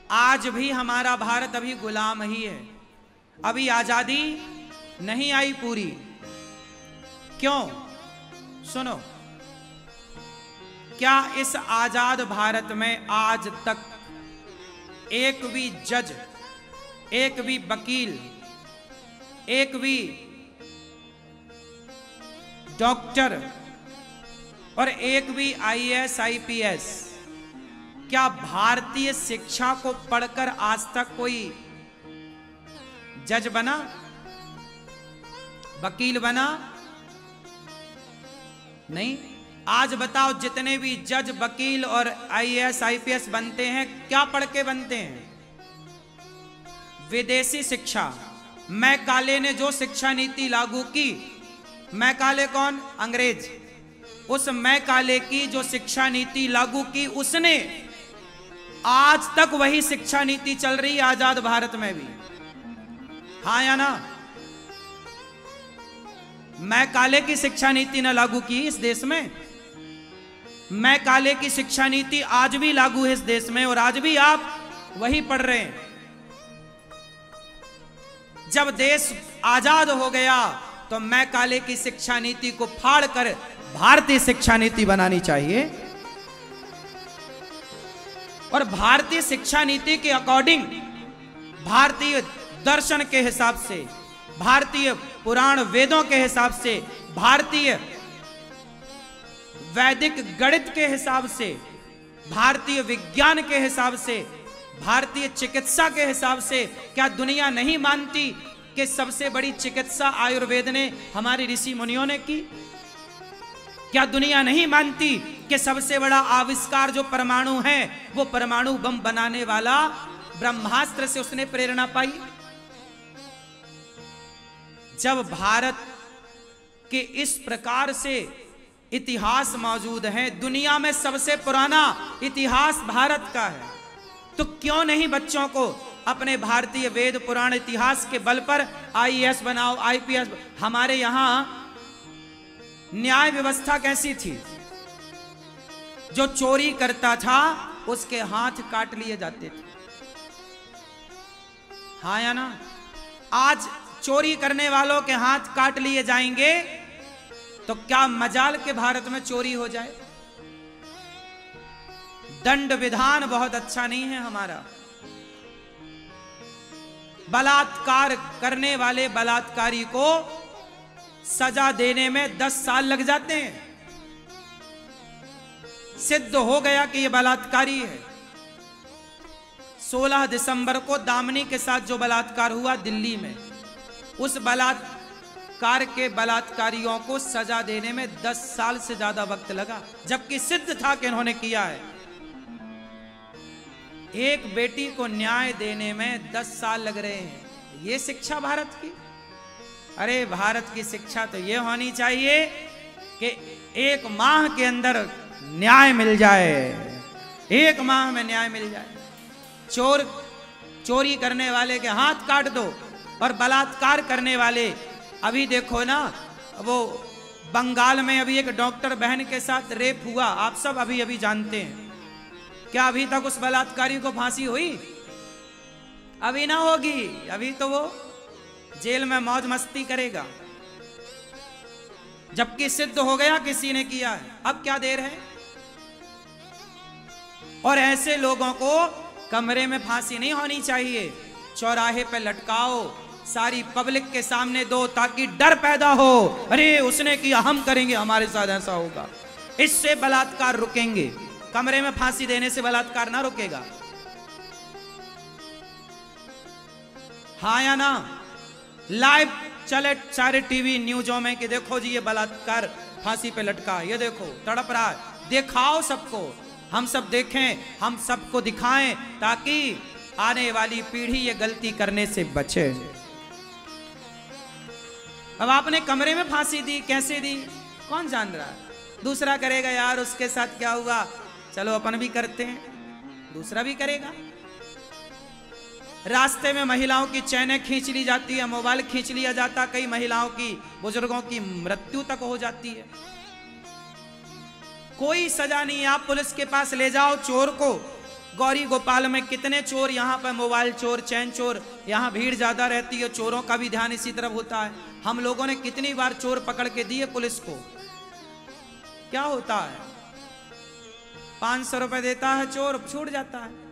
आज भी हमारा भारत अभी गुलाम ही है, अभी आजादी नहीं आई पूरी। क्यों? सुनो, क्या इस आजाद भारत में आज तक एक भी जज, एक भी वकील, एक भी डॉक्टर और एक भी आईएएस आईपीएस, क्या भारतीय शिक्षा को पढ़कर आज तक कोई जज बना, वकील बना? नहीं। आज बताओ, जितने भी जज, वकील और आईएएस आईपीएस बनते हैं, क्या पढ़ के बनते हैं? विदेशी शिक्षा। मैकाले ने जो शिक्षा नीति लागू की, मैकाले कौन? अंग्रेज। उस मैकाले की जो शिक्षा नीति लागू की, उसने आज तक वही शिक्षा नीति चल रही है आजाद भारत में भी। हाँ या ना? मैकाले की शिक्षा नीति न लागू की इस देश में? मैकाले की शिक्षा नीति आज भी लागू है इस देश में, और आज भी आप वही पढ़ रहे हैं। जब देश आजाद हो गया तो मैकाले की शिक्षा नीति को फाड़कर भारतीय शिक्षा नीति बनानी चाहिए, और भारतीय शिक्षा नीति के अकॉर्डिंग, भारतीय दर्शन के हिसाब से, भारतीय पुराण वेदों के हिसाब से, भारतीय वैदिक गणित के हिसाब से, भारतीय विज्ञान के हिसाब से, भारतीय चिकित्सा के हिसाब से, क्या दुनिया नहीं मानती कि सबसे बड़ी चिकित्सा आयुर्वेद ने हमारे ऋषि मुनियों ने की? क्या दुनिया नहीं मानती कि सबसे बड़ा आविष्कार जो परमाणु है, वो परमाणु बम बनाने वाला ब्रह्मास्त्र से उसने प्रेरणा पाई? जब भारत के इस प्रकार से इतिहास मौजूद है, दुनिया में सबसे पुराना इतिहास भारत का है, तो क्यों नहीं बच्चों को अपने भारतीय वेद पुराण इतिहास के बल पर आईएएस बनाओ, आईपीएस? हमारे यहां न्याय व्यवस्था कैसी थी? जो चोरी करता था उसके हाथ काट लिए जाते थे। हाँ या ना? आज चोरी करने वालों के हाथ काट लिए जाएंगे तो क्या मजाल के भारत में चोरी हो जाए? दंड विधान बहुत अच्छा नहीं है हमारा। बलात्कार करने वाले बलात्कारी को सजा देने में 10 साल लग जाते हैं। सिद्ध हो गया कि यह बलात्कारी है। 16 दिसंबर को दामिनी के साथ जो बलात्कार हुआ दिल्ली में, उस बलात्कार के बलात्कारियों को सजा देने में 10 साल से ज्यादा वक्त लगा, जबकि सिद्ध था कि इन्होंने किया है। एक बेटी को न्याय देने में 10 साल लग रहे हैं। ये शिक्षा भारत की? अरे भारत की शिक्षा तो ये होनी चाहिए कि 1 माह के अंदर न्याय मिल जाए, 1 माह में न्याय मिल जाए। चोरी करने वाले के हाथ काट दो, और बलात्कार करने वाले, अभी देखो ना, वो बंगाल में अभी एक डॉक्टर बहन के साथ रेप हुआ, आप सब अभी अभी जानते हैं। क्या अभी तक उस बलात्कारी को फांसी हुई? अभी ना होगी, अभी तो वो जेल में मौज मस्ती करेगा, जबकि सिद्ध हो गया किसी ने किया है। अब क्या देर है? और ऐसे लोगों को कमरे में फांसी नहीं होनी चाहिए, चौराहे पे लटकाओ, सारी पब्लिक के सामने दो, ताकि डर पैदा हो, अरे उसने किया, हम करेंगे, हमारे साथ ऐसा होगा। इससे बलात्कार रुकेंगे। कमरे में फांसी देने से बलात्कार ना रुकेगा। हाँ या ना? लाइव चले सारे टीवी न्यूज़ों में कि देखो जी ये बलात्कार फांसी पे लटका, ये देखो तड़प रहा है, दिखाओ सबको, हम सब देखें, हम सबको दिखाएं, ताकि आने वाली पीढ़ी ये गलती करने से बचे। अब आपने कमरे में फांसी दी, कैसे दी कौन जान रहा है? दूसरा करेगा, यार उसके साथ क्या हुआ, चलो अपन भी करते हैं, दूसरा भी करेगा। रास्ते में महिलाओं की चैनें खींच ली जाती है, मोबाइल खींच लिया जाता, कई महिलाओं की, बुजुर्गों की मृत्यु तक हो जाती है। कोई सजा नहीं। आप पुलिस के पास ले जाओ चोर को, गौरी गोपाल में कितने चोर, यहाँ पर मोबाइल चोर, चैन चोर, यहाँ भीड़ ज्यादा रहती है, चोरों का भी ध्यान इसी तरफ होता है। हम लोगों ने कितनी बार चोर पकड़ के दिए पुलिस को। क्या होता है, 500 रुपए देता है चोर, छूट जाता है।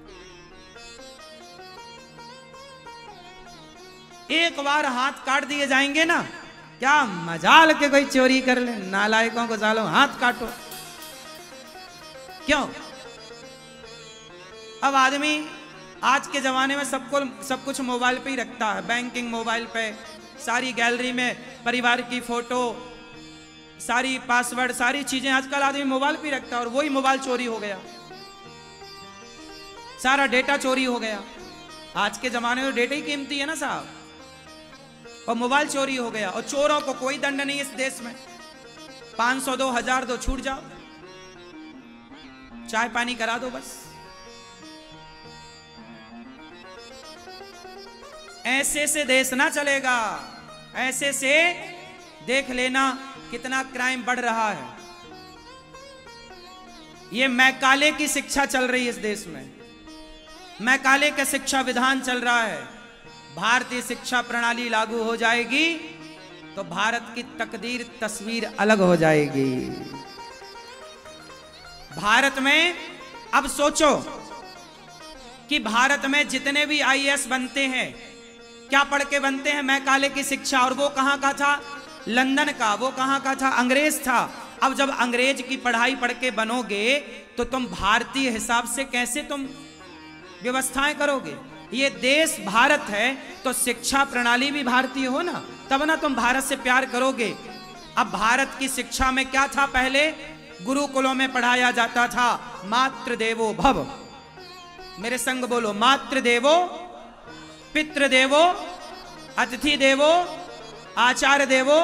एक बार हाथ काट दिए जाएंगे ना, क्या मजाल के कोई चोरी कर ले, नालायकों को सालों हाथ काटो। क्यों? अब आदमी आज के जमाने में सब कुछ मोबाइल पे ही रखता है, बैंकिंग मोबाइल पे, सारी गैलरी में परिवार की फोटो, सारी पासवर्ड, सारी चीजें आजकल आदमी मोबाइल पे ही रखता है। और वही मोबाइल चोरी हो गया, सारा डेटा चोरी हो गया। आज के जमाने में डेटा ही कीमती है ना साहब, और मोबाइल चोरी हो गया। और चोरों को कोई दंड नहीं इस देश में, 500 दो, 1000 दो, छूट जाओ, चाय पानी करा दो बस। ऐसे से देश ना चलेगा, ऐसे से देख लेना कितना क्राइम बढ़ रहा है। ये मैकाले की शिक्षा चल रही है इस देश में, मैकाले का शिक्षा विधान चल रहा है। भारतीय शिक्षा प्रणाली लागू हो जाएगी तो भारत की तकदीर, तस्वीर अलग हो जाएगी। भारत में अब सोचो कि भारत में जितने भी आईएएस बनते हैं, क्या पढ़ के बनते हैं? मैकाले की शिक्षा। और वो कहां का था? लंदन का। वो कहां का था? अंग्रेज था। अब जब अंग्रेज की पढ़ाई पढ़ के बनोगे तो तुम भारतीय हिसाब से कैसे तुम व्यवस्थाएं करोगे? ये देश भारत है तो शिक्षा प्रणाली भी भारतीय हो ना, तब ना तुम भारत से प्यार करोगे। अब भारत की शिक्षा में क्या था? पहले गुरुकुलों में पढ़ाया जाता था मातृदेवो भव। मेरे संग बोलो, मातृदेवो, पितृदेवो, अतिथि देवो, आचार्य देवो।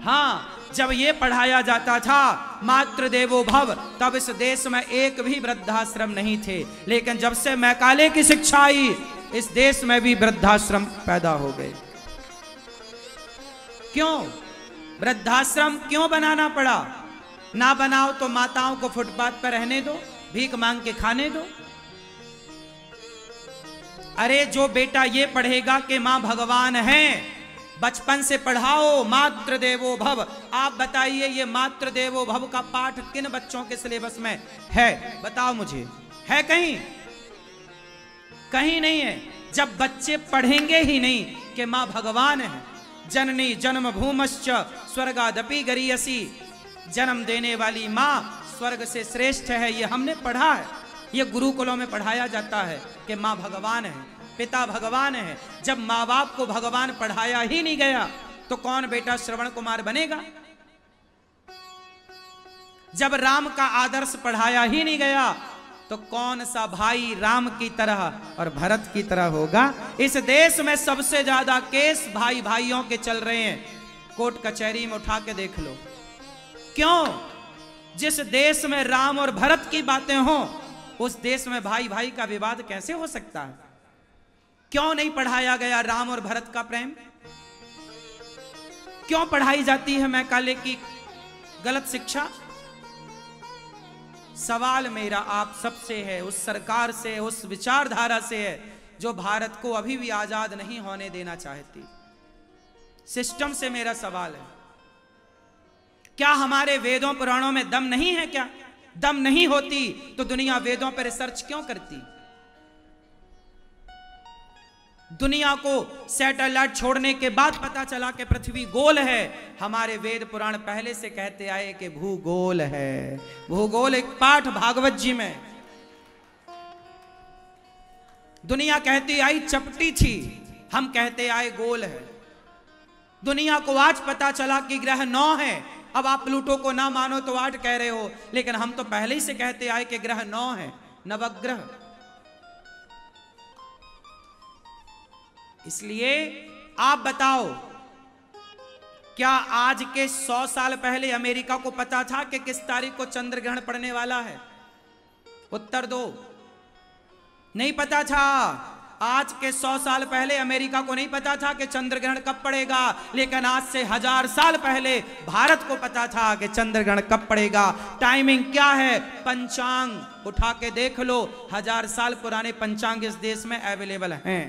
हाँ, जब ये पढ़ाया जाता था मातृदेवो भव, तब इस देश में एक भी वृद्धाश्रम नहीं थे। लेकिन जब से मैकाले की शिक्षा आई, इस देश में भी वृद्धाश्रम पैदा हो गए। क्यों? वृद्धाश्रम क्यों बनाना पड़ा? ना बनाओ तो माताओं को फुटपाथ पर रहने दो, भीख मांग के खाने दो। अरे जो बेटा ये पढ़ेगा कि मां भगवान है, बचपन से पढ़ाओ मातृदेवो भव। आप बताइए, ये मातृदेवो भव का पाठ किन बच्चों के सिलेबस में है? बताओ मुझे, है कहीं? कहीं नहीं है। जब बच्चे पढ़ेंगे ही नहीं कि मां भगवान है, जननी जन्म भूमश्च स्वर्गादपि गरीयसी, जन्म देने वाली मां स्वर्ग से श्रेष्ठ है, ये हमने पढ़ा है। ये गुरुकुलों में पढ़ाया जाता है कि मां भगवान है, पिता भगवान है। जब माँ बाप को भगवान पढ़ाया ही नहीं गया तो कौन बेटा श्रवण कुमार बनेगा? जब राम का आदर्श पढ़ाया ही नहीं गया तो कौन सा भाई राम की तरह और भरत की तरह होगा? इस देश में सबसे ज्यादा केस भाई भाइयों के चल रहे हैं, कोर्ट कचहरी में उठा के देख लो। क्यों? जिस देश में राम और भरत की बातें हो, उस देश में भाई भाई का विवाद कैसे हो सकता है? क्यों नहीं पढ़ाया गया राम और भरत का प्रेम? क्यों पढ़ाई जाती है मैकाले की गलत शिक्षा? सवाल मेरा आप सबसे है, उस सरकार से, उस विचारधारा से है जो भारत को अभी भी आजाद नहीं होने देना चाहती। सिस्टम से मेरा सवाल है, क्या हमारे वेदों पुराणों में दम नहीं है? क्या दम नहीं होती तो दुनिया वेदों पर रिसर्च क्यों करती? दुनिया को सैटेलाइट छोड़ने के बाद पता चला कि पृथ्वी गोल है। हमारे वेद पुराण पहले से कहते आए कि भूगोल है। भूगोल एक पाठ भागवत जी में। दुनिया कहती आई चपटी थी, हम कहते आए गोल है। दुनिया को आज पता चला कि ग्रह 9 है। अब आप प्लूटो को ना मानो तो 8 कह रहे हो, लेकिन हम तो पहले ही से कहते आए कि ग्रह 9 है, नवग्रह। इसलिए आप बताओ, क्या आज के 100 साल पहले अमेरिका को पता था कि किस तारीख को चंद्र ग्रहण पड़ने वाला है? उत्तर दो। नहीं पता था। आज के 100 साल पहले अमेरिका को नहीं पता था कि चंद्र ग्रहण कब पड़ेगा, लेकिन आज से 1000 साल पहले भारत को पता था कि चंद्र ग्रहण कब पड़ेगा। टाइमिंग क्या है? पंचांग उठा के देख लो, 1000 साल पुराने पंचांग इस देश में अवेलेबल हैं।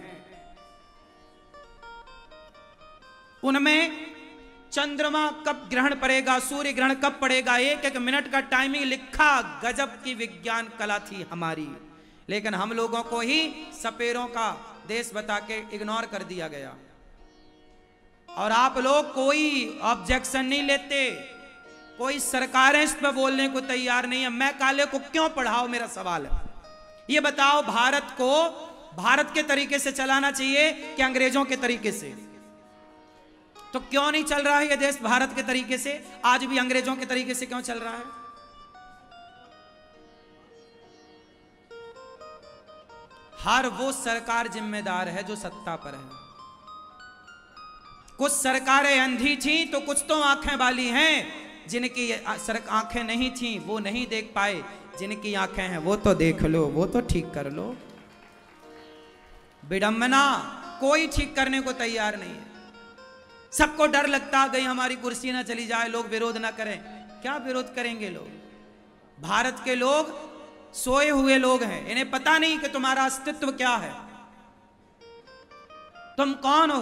उनमें चंद्रमा कब ग्रहण पड़ेगा, सूर्य ग्रहण कब पड़ेगा, एक एक मिनट का टाइमिंग लिखा। गजब की विज्ञान कला थी हमारी, लेकिन हम लोगों को ही सपेरों का देश बता के इग्नोर कर दिया गया। और आप लोग कोई ऑब्जेक्शन नहीं लेते, कोई सरकारें इस पर बोलने को तैयार नहीं है। मैं काले को क्यों पढ़ाओ, मेरा सवाल है। ये बताओ, भारत को भारत के तरीके से चलाना चाहिए कि अंग्रेजों के तरीके से? तो क्यों नहीं चल रहा है ये देश भारत के तरीके से? आज भी अंग्रेजों के तरीके से क्यों चल रहा है? हर वो सरकार जिम्मेदार है जो सत्ता पर है। कुछ सरकारें अंधी थी तो कुछ तो आंखें वाली हैं। जिनकी आंखें नहीं थी वो नहीं देख पाए, जिनकी आंखें हैं वो तो देख लो, वो तो ठीक कर लो। विडंबना, कोई ठीक करने को तैयार नहीं है। सबको डर लगता गई हमारी कुर्सी ना चली जाए, लोग विरोध ना करें। क्या विरोध करेंगे लोग? भारत के लोग सोए हुए लोग हैं, इन्हें पता नहीं कि तुम्हारा अस्तित्व क्या है, तुम कौन हो।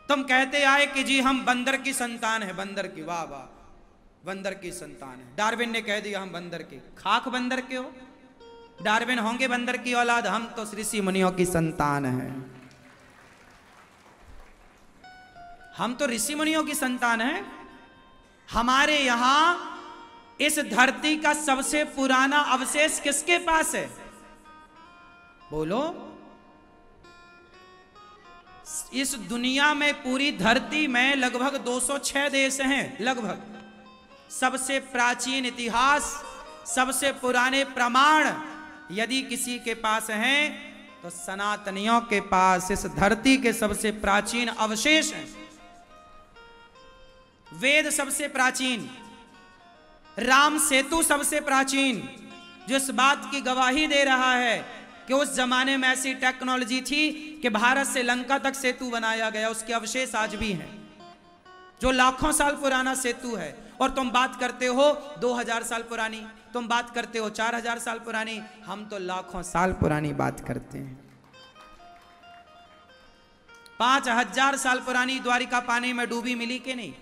तुम कहते आए कि जी हम बंदर की संतान है, बंदर की, वाह वाह, बंदर की संतान है। डार्विन ने कह दिया हम बंदर के, खाक बंदर के हो। डार्विन होंगे बंदर की औलाद, हम तो ऋषि मुनियों की संतान हैं। हम तो ऋषि मुनियों की संतान हैं। हमारे यहां इस धरती का सबसे पुराना अवशेष किसके पास है? बोलो। इस दुनिया में, पूरी धरती में लगभग 206 देश हैं, लगभग। सबसे प्राचीन इतिहास, सबसे पुराने प्रमाण यदि किसी के पास हैं तो सनातनियों के पास इस धरती के सबसे प्राचीन अवशेष हैं। वेद सबसे प्राचीन, राम सेतु सबसे प्राचीन, जो इस बात की गवाही दे रहा है कि उस जमाने में ऐसी टेक्नोलॉजी थी कि भारत से लंका तक सेतु बनाया गया। उसके अवशेष आज भी हैं, जो लाखों साल पुराना सेतु है। और तुम बात करते हो 2000 साल पुरानी, तुम बात करते हो 4000 साल पुरानी, हम तो लाखों साल पुरानी बात करते हैं। 5000 साल पुरानी द्वारिका पानी में डूबी मिली कि नहीं?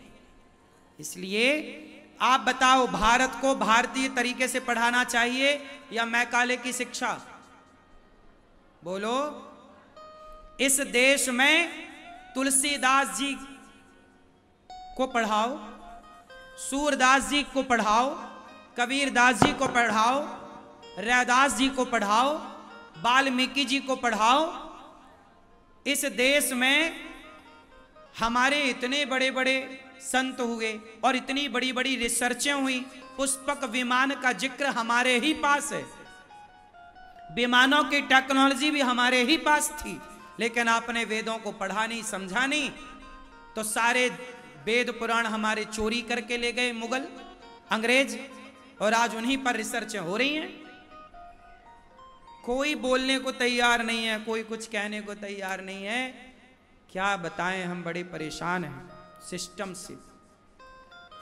इसलिए आप बताओ, भारत को भारतीय तरीके से पढ़ाना चाहिए या मैकाले की शिक्षा? बोलो। इस देश में तुलसीदास जी को पढ़ाओ, सूरदास जी को पढ़ाओ, कबीरदास जी को पढ़ाओ, रैदास जी को पढ़ाओ, वाल्मीकि जी को पढ़ाओ। इस देश में हमारे इतने बड़े बड़े संत हुए और इतनी बड़ी बड़ी रिसर्चें हुई। पुष्पक विमान का जिक्र हमारे ही पास है, विमानों की टेक्नोलॉजी भी हमारे ही पास थी, लेकिन आपने वेदों को पढ़ा नहीं, समझा नहीं, तो सारे वेद पुराण हमारे चोरी करके ले गए मुगल, अंग्रेज, और आज उन्हीं पर रिसर्चें हो रही हैं। कोई बोलने को तैयार नहीं है, कोई कुछ कहने को तैयार नहीं है। क्या बताएं, हम बड़े परेशान हैं सिस्टम से।